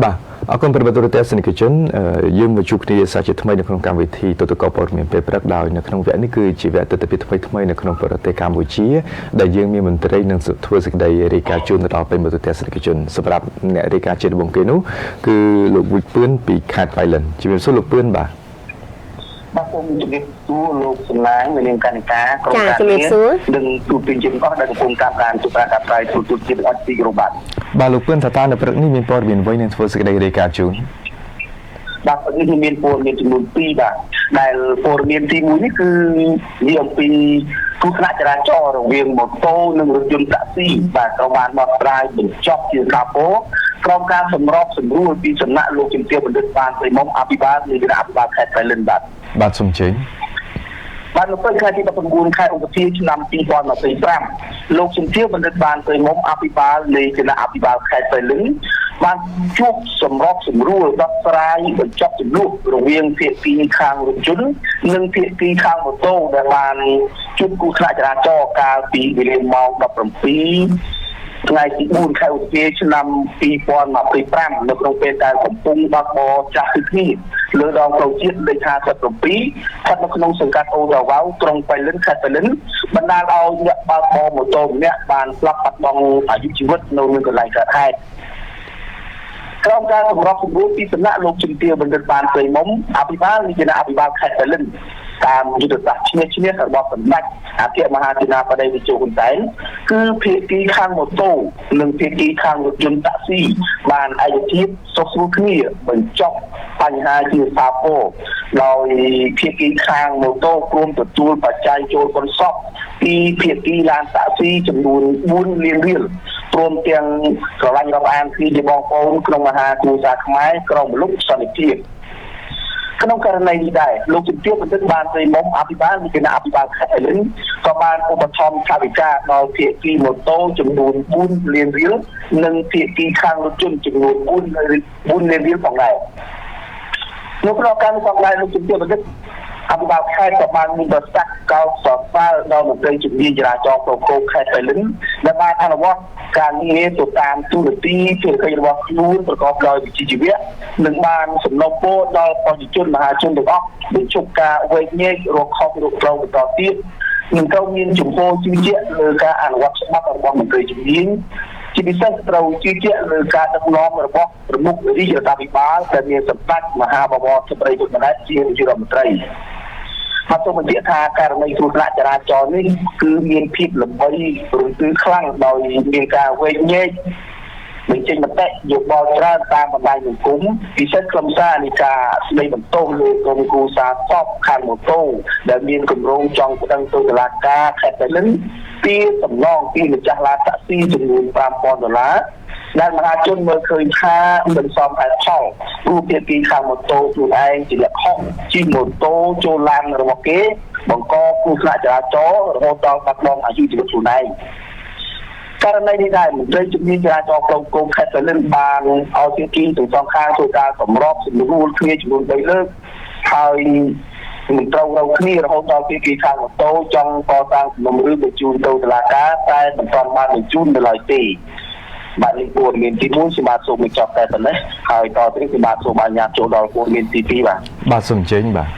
បាទអរគុណប្រិយមិត្តទស្សនិកជនយើងមកជួបគ្នាសាជាថ្មីនៅក្នុងកម្មវិធីទូទៅកោព័ត៌មានពេលព្រឹកដោយនៅក្នុងវគ្គនេះគឺជាវគ្គទស្សនវិជ្ជាថ្មីនៅក្នុងប្រទេសកម្ពុជាដែលយើងមានមន្ត្រីនឹងធ្វើសេចក្តីរាយការណ៍ជូនទៅដល់ប្រិយមិត្តទស្សនិកជនសម្រាប់អ្នករាយការណ៍ជាដំបូងគេនោះគឺលោកវិពឿនពីខេត្តបៃលិនជំរាបសួរលោកពឿនបាទសូមជម្រាបសួរលោកសំឡាងនៅនាមកានិកាក្រុមការងារនិងទូតជនអស់ដែលកំពុងតាមដានទូរទស្សន៍ផ្សាយទូទៅជាតិអត់ទីក្រុមបាទលោកពឿនថាតើនៅព្រឹកនេះមានព័ត៌មានអ្វីនឹងធ្វើសេចក្តីរាយការណ៍ជូនបាទព្រឹកនេះមានព័ត៌មានចំនួន2បាទដែលព័ត៌មានទី1នេះគឺនិយាយអំពីគ្រោះថ្នាក់ចរាចរណ៍រវាងម៉ូតូនិងរថយន្តតាក់ស៊ីបាទត្រូវបានបោះស្រាយបញ្ចប់ជាការពោក្រុមការសម្របសម្រួលពីសំណាក់លោកជំទាវបណ្ឌិតបានព្រៃមុំអភិបាលនៃគណៈអភិបាលខេត្តបៃលិនបាទសូមជើញបាននៅពេលខែទី19ខែឧសភាឆ្នាំ2025លោកជំទាវបណ្ឌិតបានព្រៃមុំអភិបាលនៃគណៈអភិបាលខេត្តបៃលិនបានជួបសម្របសម្រួលដោះស្រាយបញ្ចប់ជម្លោះរវាងភាគីខាងរថយន្តនិងភាគីខាងម៉ូតូដែលបានជួបគ្រោះថ្នាក់ចរាចរណ៍កាលពីវេលាម៉ោង17ថ្ងៃទី4ខែឧសភាឆ្នាំ2025នៅក្នុងពេលដែលកំពុងបើកបរចាស់គ្នាលើដងផ្លូវជាតិលេខ57ស្ថិតនៅក្នុងសង្កាត់អូរវ៉ៅក្រុងបៃលិនខេត្តបៃលិនបណ្ដាលឲ្យអ្នកបើកបរម៉ូតូម្នាក់បានស្លាប់បាត់បង់អាយុជីវិតនៅនឹងកន្លែងកើតហេតុក្រុមការសម្របសម្រួលពីសំណាក់លោកជំទាវបណ្ឌិតបានព្រៃមុំអភិបាលនៃគណៈអភិបាលខេត្តបៃលិនតាមយុទ្ធសាស្ត្រឈ្នះឈ្នះរបស់សម្ដេចអគ្គមហាសេនាបតីតេជោហ៊ុនសែនគឺភាគីខាងម៉ូតូនិងភាគីខាងរថយន្តតាក់ស៊ីបានឯកភាពសុខស្រួលគ្នាបញ្ចប់បញ្ហាជាសាពោដោយភាគីខាងម៉ូតូព្រមទទួលបច្ច័យចូលបន្សក់ពីភាគីឡានតាក់ស៊ីចំនួន4លានរៀលព្រមទាំងស្រឡាញ់រាប់អានគ្នាជាបងប្អូនក្នុងមហាគ្រួសារខ្មែរក្រុមមនុស្សសន្តិភាពក្នុងករណីនេះដែរលោកជំទាវបណ្ឌិតបានព្រៃមុំអភិបាលនៃគណៈអភិបាលខេត្តបៃលិនក៏បានឧបត្ថម្ភថវិកាដល់ភាគីម៉ូតូចំនួន4លានរៀលនិងភាគីខាងរថយន្តចំនួន4លានរៀលផងដែរនៅក្នុងការនេះផងដែរលោកជំទាវបណ្ឌិតអភិបាលខេត្តក៏បានមានប្រសាសន៍កោតសរសើរដល់មន្ត្រីជំនាញចរាចរណ៍ប្រកបខេត្តបៃលិនដែលបានអនុវត្តការងារទៅតាមទូនាទីភារកិច្ចរបស់ខ្លួនប្រកបដោយវិជ្ជាជីវៈនិងបានសំណូមពរដល់ប្រជាជនមហាជនទាំងអស់បញ្ឈប់ការវែកញែករកខុសរកត្រូវបន្តទៀតនិងត្រូវមានជំហរជឿជាក់លើការអនុវត្តច្បាប់របស់មន្ត្រីជំនាញជាពិសេសត្រូវជឿជាក់លើការដឹកនាំរបស់ប្រមុខរាជរដ្ឋាភិបាលដែលមានសម្ដេចមហាបវរធិបតីហ៊ុនម៉ាណែតជានាយករដ្ឋមន្ត្រីបាទសូមបញ្ជាក់ថាករណីគ្រោះថ្នាក់ចរាចរណ៍នេះគឺមានភាពល្បីរន្ទឺខ្លាំងដោយមានការវែកញែកបញ្ចេញមតិយោបល់ច្រើនតាមបណ្ដាញសង្គមពិសេសខ្លឹមសារនៃការស្ដីបន្ទោសលើក្រុមគ្រួសារសពខាងម៉ូតូដែលមានគម្រោងចង់ប្តឹងទៅតុលាការខេត្តបៃលិនពីសំណងពីម្ចាស់ឡានតាក់ស៊ីចំនួន$5,000ដែលមហាជនមើលឃើញថាមិនសមហេតុផលព្រោះភាគីខាងម៉ូតូខ្លួនឯងជាអ្នកខុសជិះម៉ូតូចូលឡានរបស់គេបង្កគ្រោះថ្នាក់ចរាចរណ៍រហូតដល់បាត់បង់អាយុជីវិតខ្លួនឯងករណីនេះដែរមន្ត្រីជំនាញចរាចរណ៍ក្រុងគោកខេត្តបៃលិនបានឲ្យភាគីទាំងសងខាងធ្វើការសម្របសម្រួលគ្នាចំនួន3លើកហើយមិនត្រូវរកគ្នារហូតដល់ភាគីខាងម៉ូតូចង់កសាងសំណុំរឿងបញ្ជូនទៅតុលាការតែមិនទាន់បានបញ្ជូននៅឡើយទេបាទនេះព័ត៌មានទី1ខ្ញុំបាទសូមបញ្ចប់តែប៉ុណ្ណេះហើយតទៅនេះខ្ញុំបាទសូមអនុញ្ញាតចូលដល់ព័ត៌មានទី2បាទសូមអញ្ជើញបាទ